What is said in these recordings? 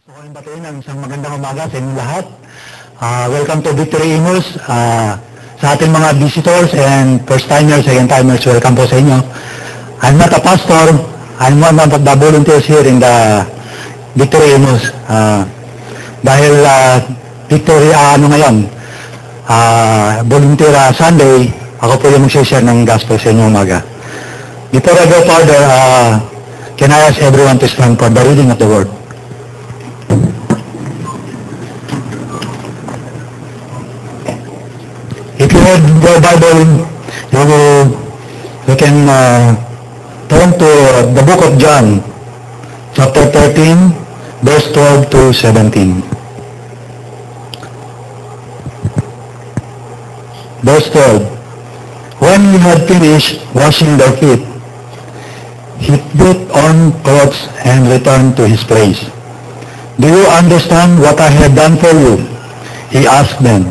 Gusto ko rin batiin ang isang magandang umaga sa inyong lahat. Welcome to Victory Imus. Sa ating mga visitors and first-timers, second-timers, welcome po sa inyo. I'm not a pastor. I'm one of the volunteers here in the Victory Imus. Dahil Victory, ngayon, volunteer Sunday, ako po yung mag-share ng gospel sa inyong umaga. Before I go further, can I ask everyone to stand for the reading of the word? If you have your Bible, you can turn to the book of John, chapter 13, verse 12 to 17. Verse 12. When he had finished washing their feet, he put on clothes and returned to his place. Do you understand what I have done for you? He asked them.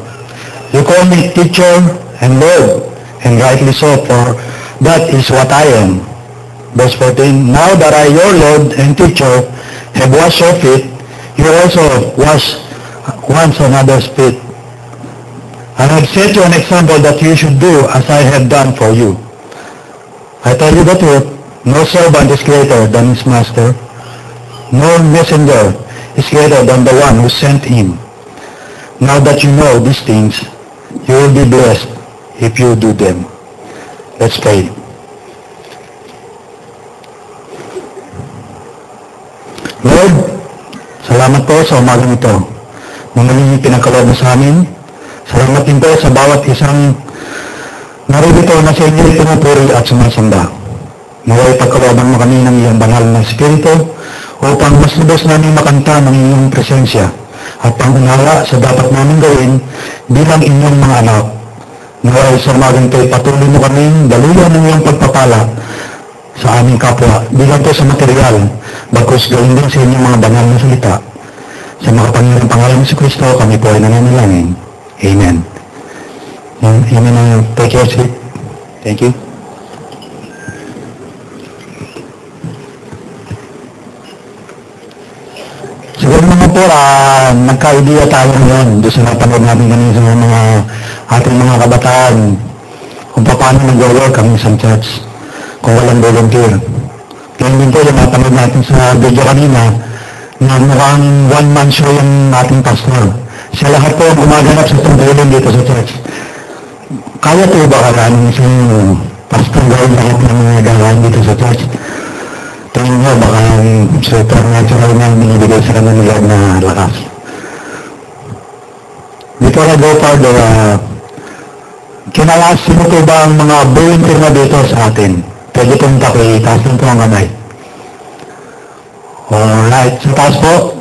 You call me teacher and Lord, and rightly so, for that is what I am. Verse 14, now that I, your Lord and teacher, have washed your feet, you also wash one another's feet. And I have set you an example that you should do as I have done for you. I tell you the truth, no servant is greater than his master, no messenger is greater than the one who sent him. Now that you know these things, you will be blessed if you do them. Let's pray. Lord, salamat po sa umagang ito. Mamaling pinagkaloob mo sa amin. Salamat din po sa bawat isang narito na sa inyo pinupuri at sumasamba. Naway pagkalooban mo kami ng iyong banal na Espiritu upang mas lubos namin makanta ng iyong presensya at pangunawa sa dapat namin gawin bilang inyong mga anak. Naway sa umagang ito'y patuloy mo kaming daluyan ng iyong pagpapala sa aming kapwa, bilang po sa material, bagkus gawin din sa inyong mga banal na salita. Sa makapangyarang pangalan ni Kristo, kami po ay nananalangin. Amen. Amen. Take your seat. Thank you. Siguro naman po, nagka-idea tayo ngayon doon sa napanood natin kanina sa mga ating mga kabataan kung paano nag-work ang isang church kung walang volunteer. Ngayon din po yung napanood natin sa video kanina na mukhang one-man show yung ating pastor. Siya lahat po ang gumaganap sa tungkulin dito sa church. Kaya po ba kalanin isang pastor gawin lahat ng mga gawain dito sa church? Tingin mo, baka supernatural na binibigay sa kanila ng Lord na lakas. Before I go further, kinalaas, sino po ba ang mga volunteer na dito sa atin? Pwede pong taas lang po ang kamay. Alright, sa taas po.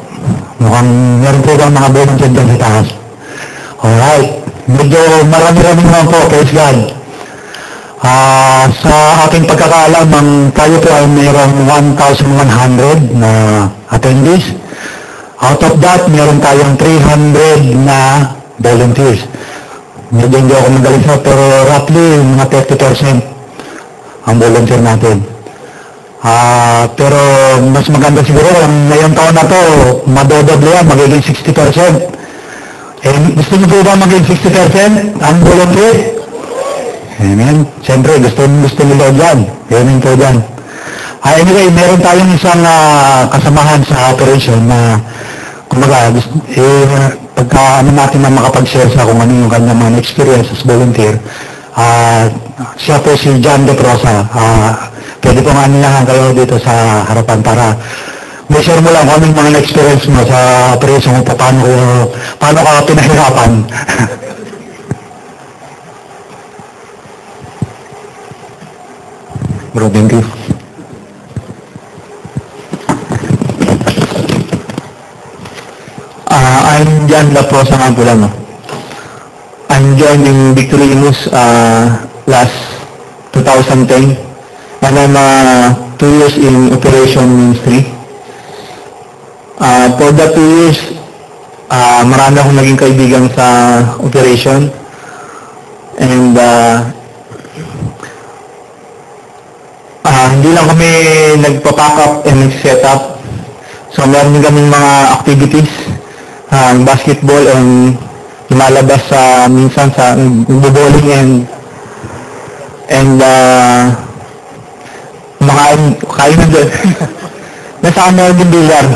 Mukhang meron po ba ang mga volunteer dyan sa taas? Alright, medyo marami-rami naman po, praise God. Sa aking pagkakaalam, tayo po ay mayroong 1,100 na attendees. Out of that, mayroon tayong 300 na volunteers. Medyo hindi ako magaling sa, pero roughly mga 30% ang volunteer natin. Pero mas maganda siguro, ngayong taon na to, madodoble yan, magiging 60%. Gusto niyo po ba maging 60% ang volunteer? Amen. Siyempre, gusto nila dyan. Amen po dyan. Anyway, meron tayong isang kasamahan sa operation na kumbaga, pagka natin na makapag-share sa kung ano yung kanyang mga experience as volunteer, siya po si John De Prosa. Pwede po nga nilahan kayo dito sa harapan para may share mo lang kung anong mga experience mo sa operation kung paano ka pinahirapan. Bro, thank you. I'm John La Prosa nga po lang. I'm joining Victory Imus last 2010 and I'm 2 years in operation ministry. For the 2 years, marami akong naging kaibigan sa operation and hindi lang kami nagpa-pack up and nag-set up. So meron din kaming mga activities, basketball and lumalabas sa minsan sa bowling and kain na doon. Nasa meron din billiard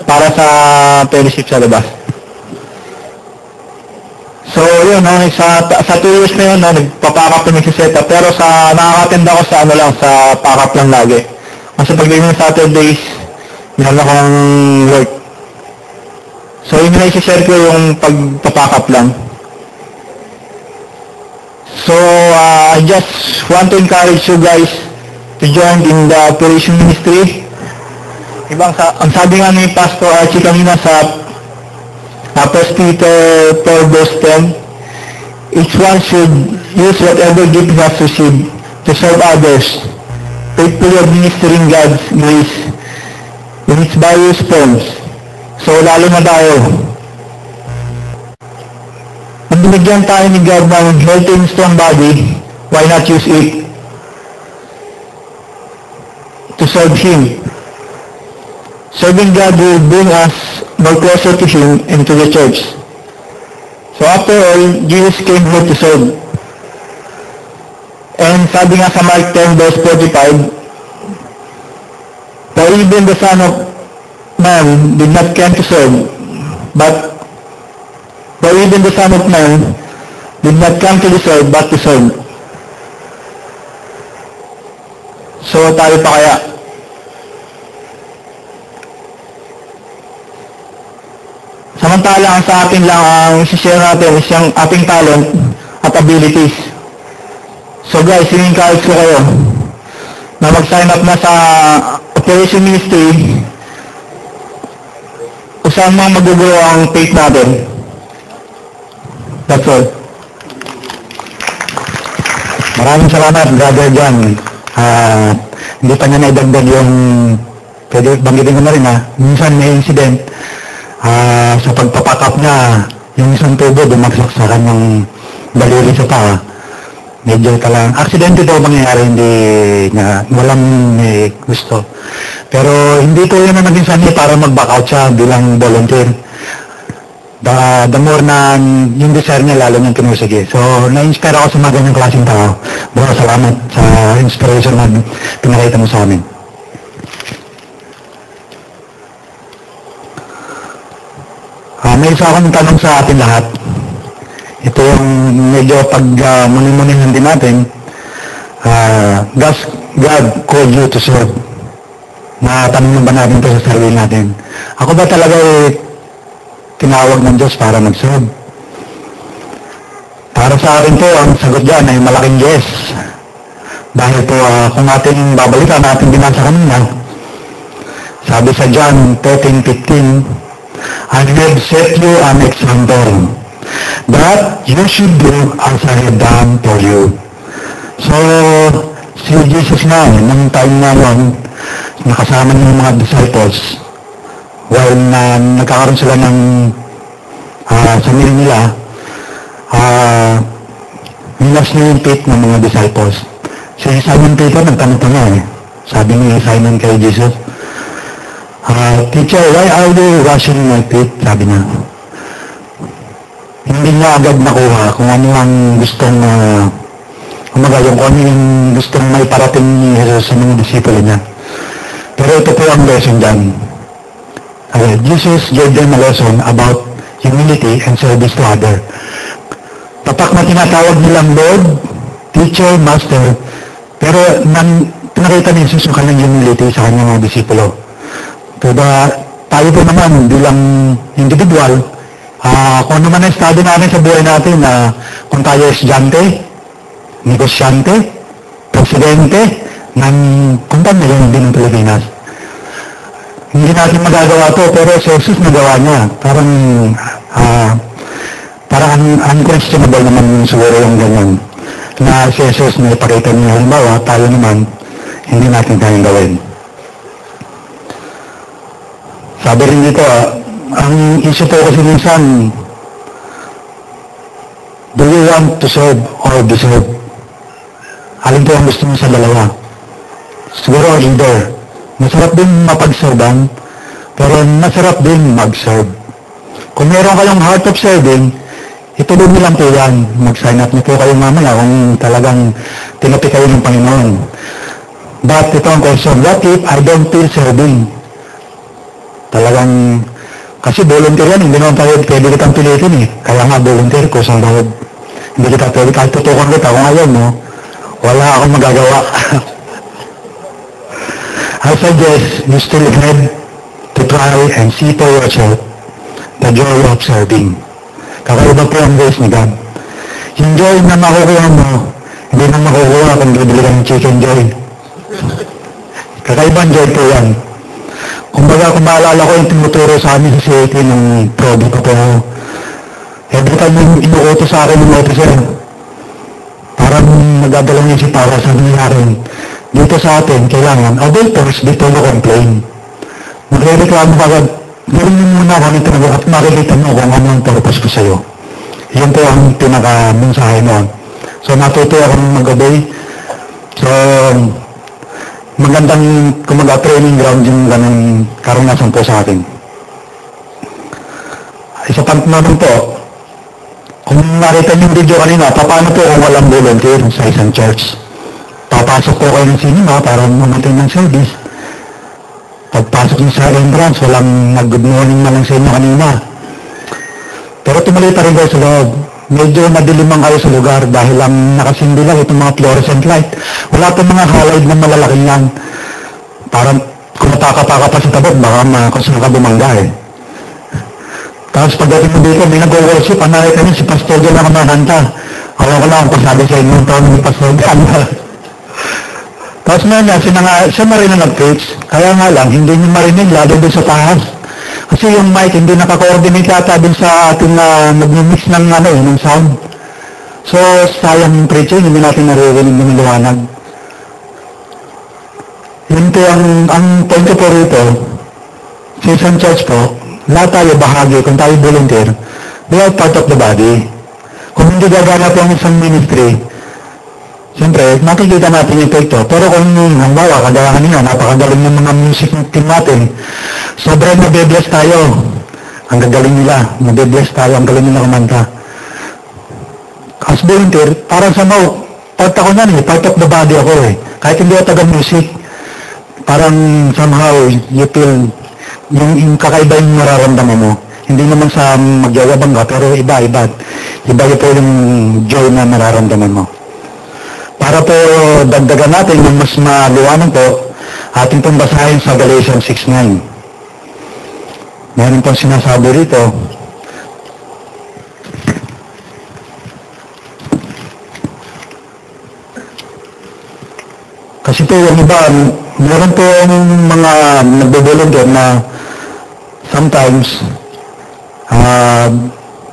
para sa fellowship sa labas. So yun, sa 2 years na yun, nagpapack up na nagsiset up, pero nakaka-attend ako sa sa pack up lang lagi. Kasi pag ng Saturdays, meron akong work. So yun na isi-share ko yung pagpapack up lang. So I just want to encourage you guys to join in the operation ministry. Ang sabi nga ni Pastor Archie kanina sa 1 Peter 4 verse 10, each one should use whatever gift he has received to serve others, faithfully administering God's grace in its various forms. So, lalo na tayo. Kung binigyan tayo ni God ng healthy and strong body, why not use it to serve Him? Serving God will bring us more closer to Him and to the church. So after all, Jesus came here to serve. And sabi nga sa Mark 10 verse 45, for even the Son of Man did not come to serve, but for even the Son of Man did not come to serve, but to serve. So tayo pa kaya? Samantala, ang sa atin lang ang isi-share natin is yung ating talent at abilities. So guys, in-encourage ko kayo na mag-sign up na sa Operation Ministry kung saan mga magugulo ang faith natin. That's all. Maraming salamat, Brother John. Hindi pa niya naidagdag yung pwede banggitin ko na rin minsan may incident. Sa pagpapakap niya, yung isang tubo bumagsak sa kanyang daliri sa paa. Medyo talang aksidente ito mangyayari, hindi niya, walang may gusto. Pero hindi ko yun na naging sanhi para mag-back out siya bilang volunteer. The more na yung desire niya, lalo niyang pinusige. So, na-inspire ako sa mga ganyang klaseng tao. Maraming salamat sa inspiration na pinakita mo sa amin. May isa akong tanong sa atin lahat. Ito yung medyo pag muni-munihan din natin. Does God call you to serve? Tanong ba natin ito sa sarili natin? Ako ba talaga tinawag ng Diyos para mag-serve? Para sa akin po, ang sagot dyan ay malaking yes. Dahil po, kung ating babalikan, ating binasa kanina, sabi sa John 13:15, I have set you an example that you should do as I have done for you. So, si Jesus nga, nung time na yun, nakasama niya yung mga disciples, while nagkakaroon sila ng sa meal nila, nilas niya yung feet ng mga disciples. Si Simon Peter, nagtanong-tanong sabi ni Simon kay Jesus, Teacher, why are you washing my feet? Sabi niya. Hindi niya agad nakuha kung ano ang gustong kung ano yung gustong may parating ni Jesus sa mga disipulo niya. Pero ito po ang lesson dyan. Jesus gave them a lesson about humility and service to others. Tatak na tinatawag nilang Lord, Teacher, Master, pero pinakita ni Jesus yung kanyang humility sa kanyang mga disipulo. Kaya tayo po naman bilang individual, kung ano man ang estado natin sa buhay natin, kung tayo estudyante, negosyante, presidente, ng kumpanya yun din ng Pilipinas. Hindi natin magagawa to, pero si Jesus nagawa niya. Parang unquestionable naman siguro yung ganyan. Na si Jesus may ipakita niya, halimbawa, tayo naman, hindi natin kayang gawin. Sabi rin dito, ang issue po kasi minsan, do you want to serve or deserve? Alin po ang gusto mo sa dalawa? Siguro either. Masarap din mapag-servan, Pero masarap din mag-serve. Kung meron kayong heart of serving, ituloy niyo lang po yan. Mag-sign up niyo po kayo mamaya kung talagang tinapi kayo ng Panginoon. But ito ang question, what if I don't feel serving? Talagang, kasi volunteer yan, hindi naman tayo pwede kitang pilitin eh. Kaya nga volunteer ko sa loob. Hindi kita pwede, kahit tutukan kita, kung ayaw mo, wala akong magagawa. I suggest you still have to try and see for yourself the joy of serving. Kakaiba po ang grace ni God. Yung joy na makukuha mo, hindi na makukuha kung bibili ka ng chicken joy. Kakaibang joy po yan. Kumbaga, kung maalala ko yung tinuturo sa amin sa CAT ng probe ko po, every time yung inuuto sa akin ng officer, parang nagdadala niya si para sa akin, dito sa atin, kailangan, obey first before you complain. Magre-reklamo ka agad, gawin mo muna kung ito na at makikita mo kung ano ang purpose ko sa'yo. Yun po ang pinaka-mensahe noon. So, natuto akong mag-obey. So, magandang kumaga training ground yung ganang karanasan po sa akin. Isa pang naman po, kung nakita niyo yung video kanina, paano po kung walang volunteer sa isang church? Papasok po kayo ng cinema para mamatay ng service. Pagpasok niyo sa entrance, walang nag-good morning na lang sa inyo kanina. Pero tumuloy pa rin kayo sa loob. Medyo madilim ang kayo sa lugar dahil lang nakasindi lang itong mga fluorescent light. Wala pa mga halide na malalaki yan. Parang kung nataka-taka pa sa tabot, baka makasama ka bumangga eh. Tapos pagdating mo dito, may nag-worship, ang nakita niyo si Pastor John na kumakanta. Ako ko lang kung sabi sa inyo, taon ni Pastor John. Tapos nga siya na rin na nag-preach. Kaya nga lang, hindi niyo marinig, lalo doon sa taas. Kasi yung mic, hindi naka-coordinate ata din sa ating nag-mix ng sound. So, sayang yung preaching, hindi natin naririnig ng liwanag. Yun po ang point ko po rito, sa isang church po, lahat tayo bahagi, kung tayo volunteer, we are part of the body. Kung hindi gagana po ang isang ministry, siyempre, makikita natin yung epekto. Pero kung halimbawa, kagaya kanina, napakagaling ng mga music team natin, sobrang nabibless tayo. Ang gagaling nila, nabibless tayo, ang galing nila kumanta. As volunteer, parang somehow, part ako na part of the body ako eh. Kahit hindi ako taga-music, parang somehow, you feel, yung kakaiba yung nararamdaman mo. Hindi naman sa magyayabang ka, pero iba po yung joy na nararamdaman mo. Para po dagdagan natin yung mas maliwanag po, ating pong basahin sa Galatians 6:9. Meron pong sinasabi rito, kasi po yung iba, meron po mga nagbe-volunteer na sometimes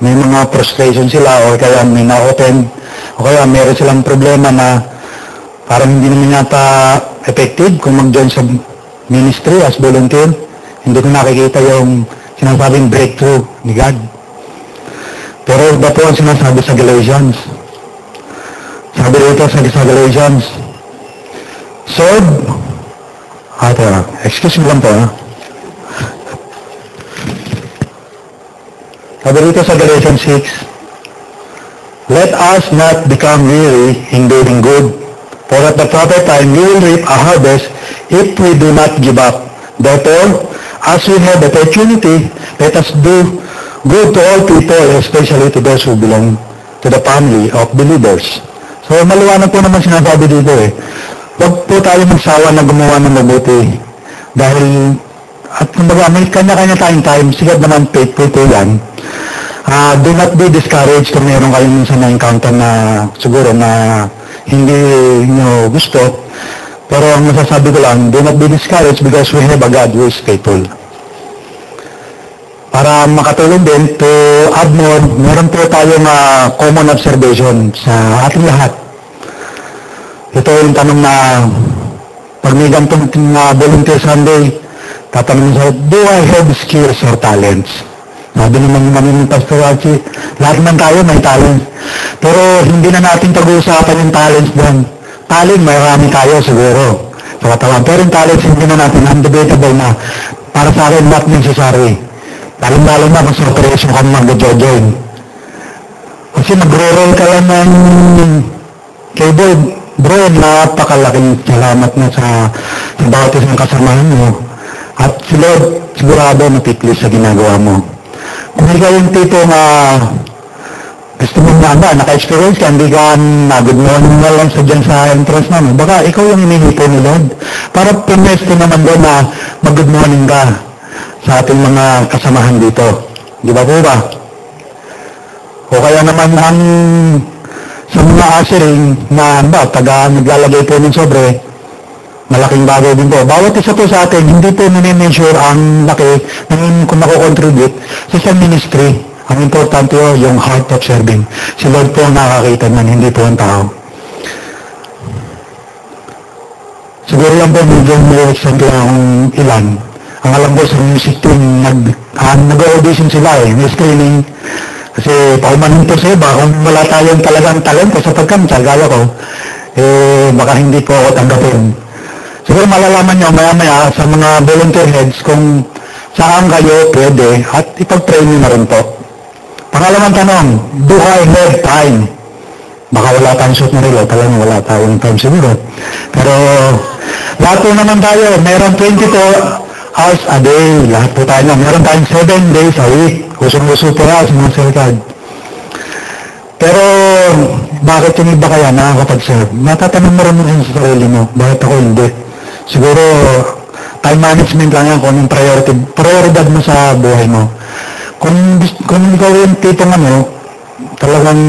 may mga frustration sila o kaya may na-open o kaya meron silang problema na parang hindi naman yata effective kung mag-join sa ministry as volunteer. Hindi ko nakikita yung sinasabing breakthrough ni God. Pero iba po ang sinasabi sa Galatians. Sabi rito sa Galatians, serve, excuse me lang po Sabi rito sa Galatians 6, let us not become weary in doing good, for at the proper time we will reap a harvest if we do not give up. Therefore, as we have opportunity, let us do good to all people, especially to those who belong to the family of believers. So, maliwanag po naman sinasabi dito eh. Huwag po tayo magsawa na gumawa ng mabuti. Dahil, at kumbaga, may kanya-kanya tayong time, sigad naman faithful po yan. Do not be discouraged kung meron kayong minsan na-encounter na siguro na hindi nyo gusto. Pero ang masasabi ko lang, do not be discouraged because we have a God who is faithful. Para makatulong din to add more, meron po tayong common observation sa ating lahat. Ito yung tanong na pag may gantong volunteer Sunday, tatanungin sa, do I have skills or talents? Sabi naman namin ng Pastor Archie, lahat man tayo may talent. Pero hindi na natin pag-uusapan yung talents doon. Talent, marami tayo siguro. Pero yung talents, hindi na natin undebatable na para sa akin, not necessary. Lalo na kung sa operation ka mag-join. Kasi nagro-roll ka lang ng keyboard. Bro, napakalaking salamat na sa bawat isang kasamahan mo. At si Lord, sigurado matiplis sa ginagawa mo. Kung ikaw yung tipong gusto mo naka-experience ka, hindi ka good morning na lang sa dyan sa entrance namin. Baka ikaw yung inihipo ni Lord. Para pinesto naman doon na mag-good morning ka sa ating mga kasamahan dito. Di ba po ba? O kaya naman sa mga ushering na naglalagay po ng sobre, malaking bagay din po. Bawat isa po sa atin, hindi po mini-measure ang laki ng kung nako-contribute sa isang ministry. Ang importante po, yung heart of serving. Si Lord po ang nakakita nan, hindi po ang tao. Siguro lang po, medyo may example akong ilan. Ang alam ko sa music team, nag-audition sila may screening. Kasi paumanin po sa iba, kung wala tayong talagang talento sa pagkanta, gaya ko, baka hindi po ako tanggapin. Siguro malalaman nyo maya-maya sa mga volunteer heads kung saan kayo pwede at ipag-pray nyo na rin po. Pangalawang tanong, do I have time? Baka wala tayong shoot na relo, talagang wala tayong time siguro. Pero lahat po naman tayo, meron 24 hours a day, lahat po tayo. Meron tayong 7 days a week. Usong-uso po sa mga selcad. Pero bakit yung iba kaya nakakapag-serve? Natatanong mo rin sa sarili mo, bakit ako hindi? Siguro time management lang yan kung yung prioridad mo sa buhay mo. Kung ikaw yung tipong talagang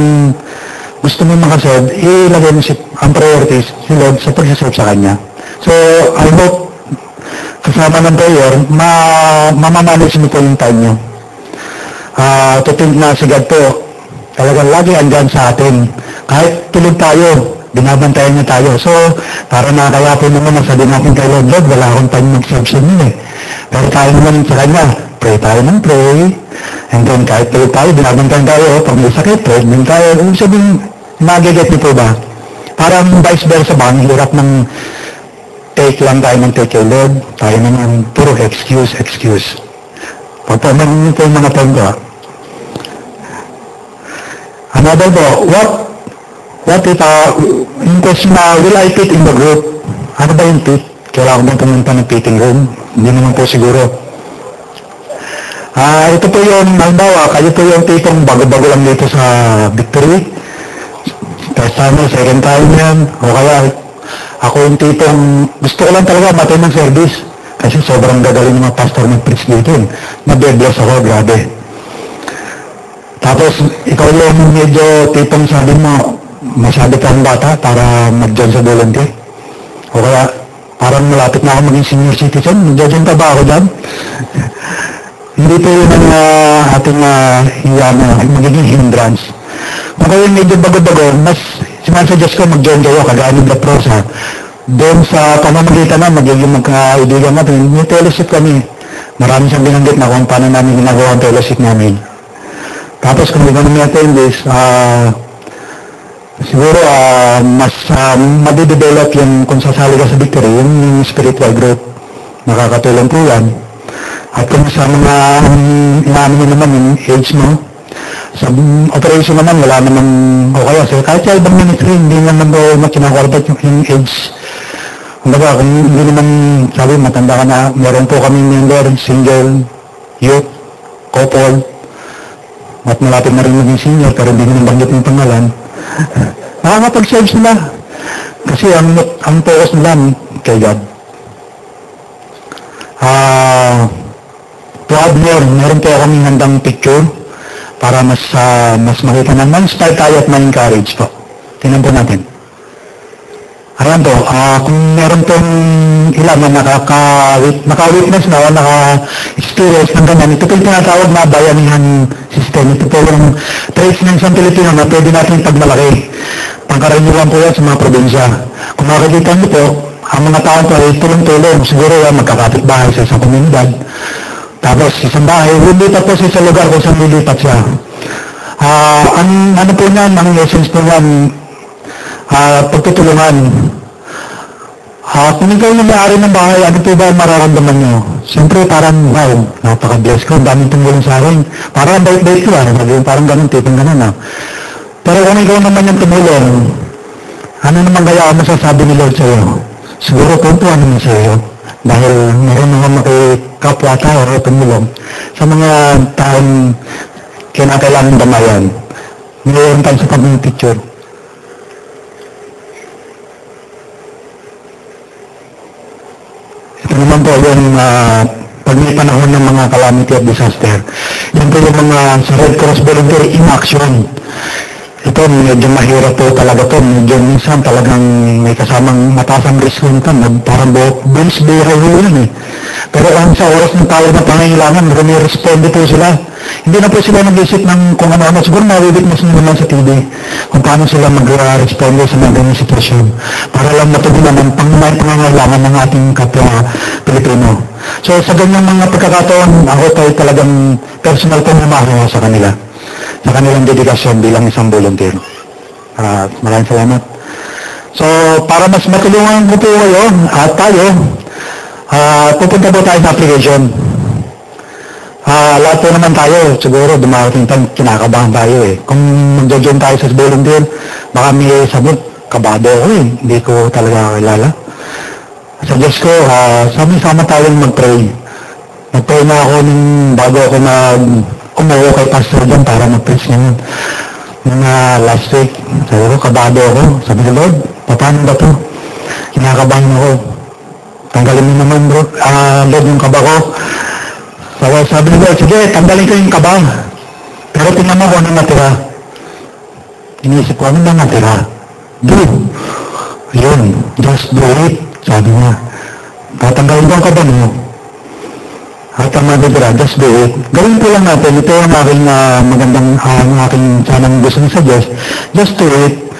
gusto mo makaserve, ilagay mo ang priorities si Lord sa pag-serve sa Kanya. So, I hope kasama ng prayer, mamamanage mo po yung time nyo. To think na si God po, talagang lagi andyan sa atin. Kahit tulog tayo, binabantayan niya tayo. So, para nakakaya po naman nasabi natin kay Lord, Lord, wala akong time mag-serve sa inyo Pero tayo naman sa Kanya, pray tayo ng pray. And then kahit tulog tayo, binabantayan tayo. Pag may sakit, pray din tayo. Ibig sabihin, magiget niyo po ba? Parang vice versa ba? Ang hirap ng take lang tayo ng take kay Lord. Tayo naman, puro excuse. Pagpaman niyo po yung mga time ko. Another po, what if, yung question na, will I fit in the group? Ano ba yung fit? Kailangan bang pumunta ng fitting room? Hindi naman po siguro. Ito po yung, halimbawa, kayo po yung tipong bago-bago lang dito sa Victory. First time, second time yan. O kaya, ako yung tipong, gusto ko lang talaga matay ng service. Kasi sobrang gagaling ng mga pastor mag-preach dito. Nabe-bless ako, grabe. Tapos, ikaw yung medyo tipong sabi mo, masyado kang bata para mag-join sa volunteer. O kaya, parang malapit na ako maging senior citizen. Mag-join ka ba ako dyan? Hindi po yun ang ating magiging hindrance. Kung kayo medyo bago-bago, mas sinasuggest ko mag-join kayo, kagaya ng Prosa. Doon sa pamamagitan na magiging magkaibigan natin, may fellowship kami. Marami siyang binanggit na kung paano namin ginagawa ang fellowship namin. Tapos kung hindi namin attend this, siguro mas madidevelop yung kung sasali ka sa Victory, yung spiritual growth. Nakakatulong po yan. At kung sa mga inaano mo naman yung age mo, sa operation naman, wala naman, o kaya so, kahit sa ibang ministry, hindi naman po makinakwalbat yung age. Kumbaga, kung hindi naman, sabi, matanda ka na, meron po kaming member, single, youth, couple, at malapit na rin maging senior, pero hindi naman banggit yung pangalan. Nakakapag-serve sila. Kasi ang focus nila kay God. To add more, meron po kaming handang picture para mas makita na man-start tayo at ma-encourage po. Tingnan po natin. Ayan po, kung meron pong ilan na naka-witness na o naka-experience ng ganyan, ito po yung tinatawag na bayanihan system. Ito po yung traits ng isang Pilipino na pwede natin pagmalaki. Pangkaraniwan po yan sa mga probinsya. Kung makikita niyo po, ang mga tao po ay tulong-tulong. Siguro yan, magkakapit-bahay sa isang komunidad. Tapos, isang bahay, lilipat po sa isang lugar kung saan lilipat siya. Ano po yan, ang essence po yan, pagtutulungan. Kung ikaw yung may-ari ng bahay, ano po ba ang mararamdaman nyo? Siyempre, parang, wow, napaka-bless ko, ang daming tumulong sa akin. Parang bait-bait ko, parang ganun, tipong ganun, Pero kung ikaw naman yung tumulong, ano naman kaya ang masasabi ni Lord sa'yo? Siguro puntuan naman sa'yo. Dahil meron naman makikapwa-tao o tumulong sa mga taong kinakailangan damayan. Mayroon tayo sa pag-picture. Ito naman po yung pag may panahon ng mga calamity at disaster. Yan po yung mga sa Red Cross Volunteer in action. Ito, medyo mahirap po talaga to. Medyo minsan talagang may kasamang matasang risk nito. Parang bills buhay ho yan Pero ang sa oras ng tao na pangailangan, responde po sila. Hindi na po sila nag-isip ng kung ano-ano. Siguro mawibitness nyo naman sa TV kung paano sila mag-responde sa mga ganyan sitwasyon. Para lang matugunan ang pangangailangan ng ating kapwa Pilipino. So sa ganyang mga pagkakataon, ako tayo talagang personal kong namahawa sa kanila. Sa kanilang dedikasyon bilang isang volunteer. Maraming salamat. So, para mas matulungan ko po kayo at tayo, pupunta po tayo sa application. Lahat po naman tayo, siguro dumarating tayo, kinakabahan tayo Kung mag-join tayo sa volunteer, baka may sabot, kabado ako hindi ko talaga kilala. Suggest ko, sama-sama tayong mag-pray. Nag-pray na ako bago ako umuwi kay Pastor John para mag-preach ngayon. Mga last week, sabi ko, kabado ako. Sabi ko, Lord, paano ba ito? Kinakabahan ako. Tanggalin mo naman, bro. Lord, yung kaba ko. Sabi ni Lord, sige, tanggalin ko yung kaba. Pero tingnan mo kung ano natira. Inisip ko, ano na natira? Do. Yun, just do it. Sabi niya, tatanggalin ko ang kaba mo. At ang madadra, just do it. Gawin ko lang natin, ito ang aking magandang, aking sanang gusto ng suggest. Just do it.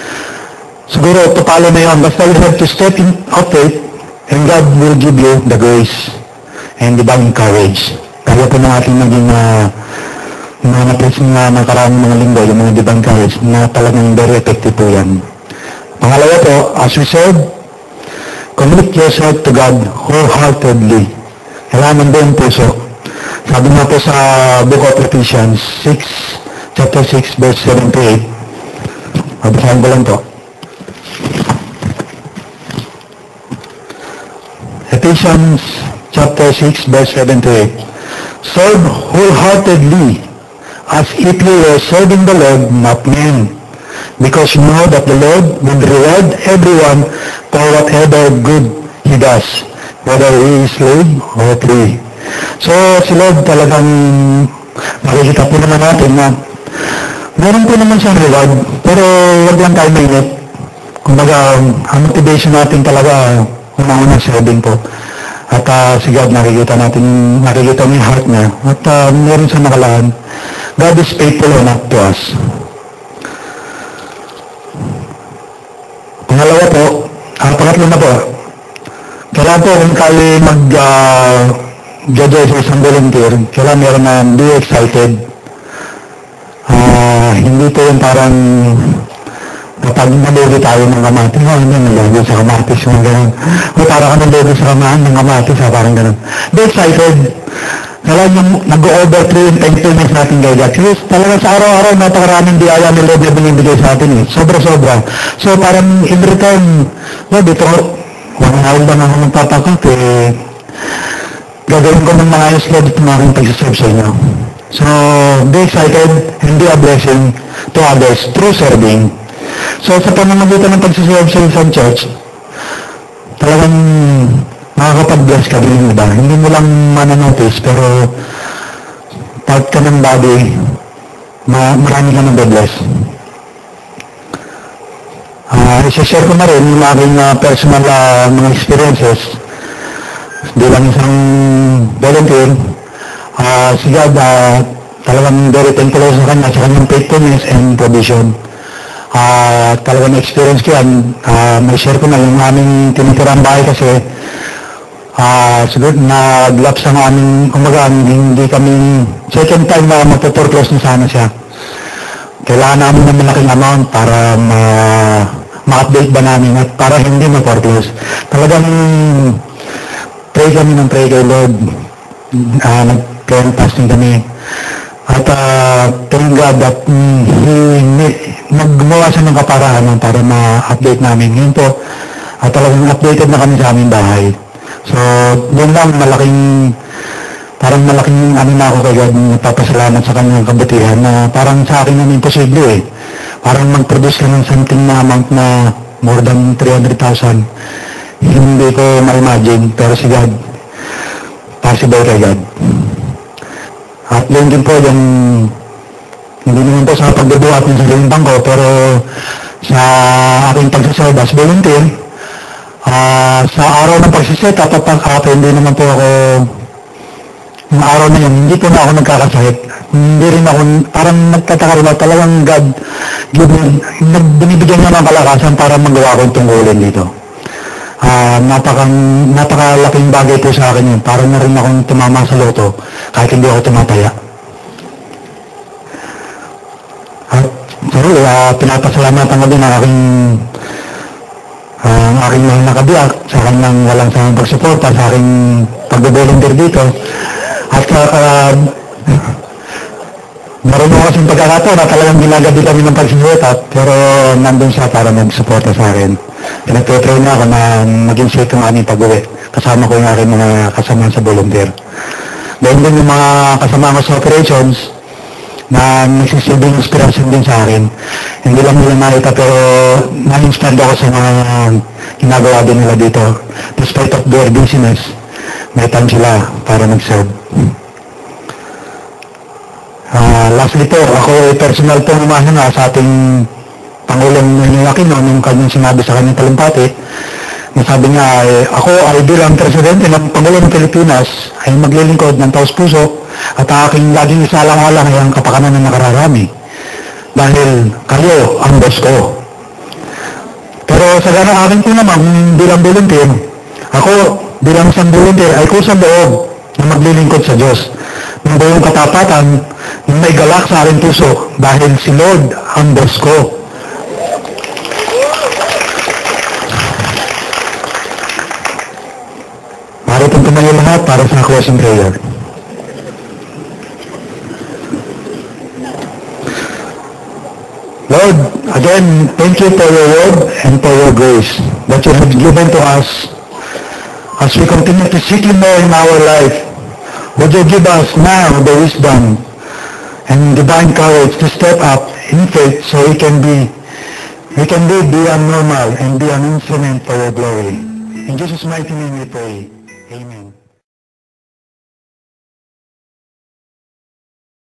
Siguro, papalo na yun. Basta you have to step in of faith, and God will give you the grace and divine courage. Kaya po na ating naging mga na-preach na nakaraan mga linggo, yung mga divine courage, na talagang very effective po yan. Pangalawa po, as we said, commit yourself to God wholeheartedly. Kailangan din puso. Sabi nga po sa Book of Ephesians 6, chapter 6, verse 7 to 8. Mabasahin ko lang po. Ephesians chapter 6, verse 7 to 8. Serve wholeheartedly, as if you were serving the Lord, not men, because you know that the Lord will reward everyone for whatever good he does, whether he is slave or free. So, si Lord talagang makikita po naman natin na meron po naman siyang reward, pero wag lang tayo mainit. Kumbaga, ang motivation natin talaga umauna serving po. At si God nakikita mo yung heart niya. At meron sa nakalaan, God is faithful enough to us. Pangalawa po, pangatlo na po, kailangan po kung kali mag-judge sa isang volunteer, kailangan meron na be excited. Hindi po yung parang kapag nalugi tayo ng kamatis, hindi nalugi sa kamatis, mga ganun. O parang ka nalugi sa kamaan ng kamatis, parang ganun. Be excited. Kailangan yung nag-o-over through yung thankfulness natin kay God. Kasi talaga sa araw-araw, napakaraming biyaya ni Lord na binibigay sa atin Sobra-sobra. So parang in return, dito, wanahawal ba naman magpapakot gagawin ko ng mga ayos Lord at mga aking pagsaserve sa inyo. So, be excited and be a blessing to others through serving. So, sa pamamagitan ng pagsaserve sa isang church, talagang makakapag-bless ka din, diba? Hindi mo lang mananotice, pero part ka ng body, marami ka nang be-bless. I-share ko na rin yung aking personal mga experiences bilang isang volunteer. Si God, talagang very thankful sa kanya, sa kanyang faithfulness and provision. Talagang experience ko yan. May share ko na yung aming tinitirang bahay kasi siguro nag-lapse ang aming umaga, hindi kami second time na magpo-foreclose na sana siya. Kailangan namin ng malaking amount para ma-update ba namin at para hindi ma-foreclose. Talagang pray kami ng pray kay Lord. Nag-prayer and fasting kami. At thank God that naggumawa siya ng kaparaanan para ma-update namin. Ngayon po, talagang updated na kami sa aming bahay. So, doon lang parang malaking na ako kay God, nagpapasalamat sa kanyang kabutihan na parang sa akin naman imposible eh. Parang mag-produce ka ng something na amount na more than 300,000. Hindi ko ma-imagine, pero si God, possible kay God. At yun din po yung, hindi naman po sa pagbubuhat ng sariling bangko, pero sa aking pagsaserve as volunteer, sa araw ng pagsiset at hindi naman po ako, yung araw na yun, hindi po na ako nagkakasakit. Hindi rin ako, parang nagtataka rin ako, talagang God, binibigyan niya ng kalakasan para magawa ko yung tungkulin dito. Napakalaking bagay po sa akin yun. Parang na rin akong tumama sa loto kahit hindi ako tumataya. At sorry, pinapasalamatan ko din ang aking mahal na kabiyak sa kanyang walang samang pagsuporta sa aking pag-volunteer dito. At meron mo kasing pagkakataon na talagang ginagabi kami ng pagsuporta pero nandun siya para mag-suporta sa akin. Pinagpapray na ako na maging safe yung aming pag-uwi. Kasama ko yung aking mga kasama sa volunteer. Dahil din yung mga kasama ko sa operations na nagsisilbing inspiration din sa akin. Hindi lang nila nakita pero na-inspired ako sa mga ginagawa din nila dito. Despite of their busyness, may time sila para mag-serve. Lastly po, ako personal po umahanga sa ating Pangulong Noynoy Aquino nung kanyang sinabi sa kanyang talumpati na sabi niya, ako ay bilang presidente ng Pangulo ng Pilipinas ay maglilingkod ng taos-puso at aking laging isalang-alang ay ang kapakanan ng nakararami dahil kayo ang boss ko. Pero sa ganang akin po naman bilang volunteer, ako bilang isang volunteer ay kusang loob na maglilingkod sa Diyos ng buong katapatan na may galak sa aking puso dahil si Lord ang boss ko. Maritong tumayo lahat para sa closing prayer. Lord, again, thank you for your word and for your grace that you have given to us as we continue to seek you more in our life. Would you give us now the wisdom and divine courage to step up in faith so we can live beyond normal and be an instrument for your glory. In Jesus' mighty name we pray. Amen.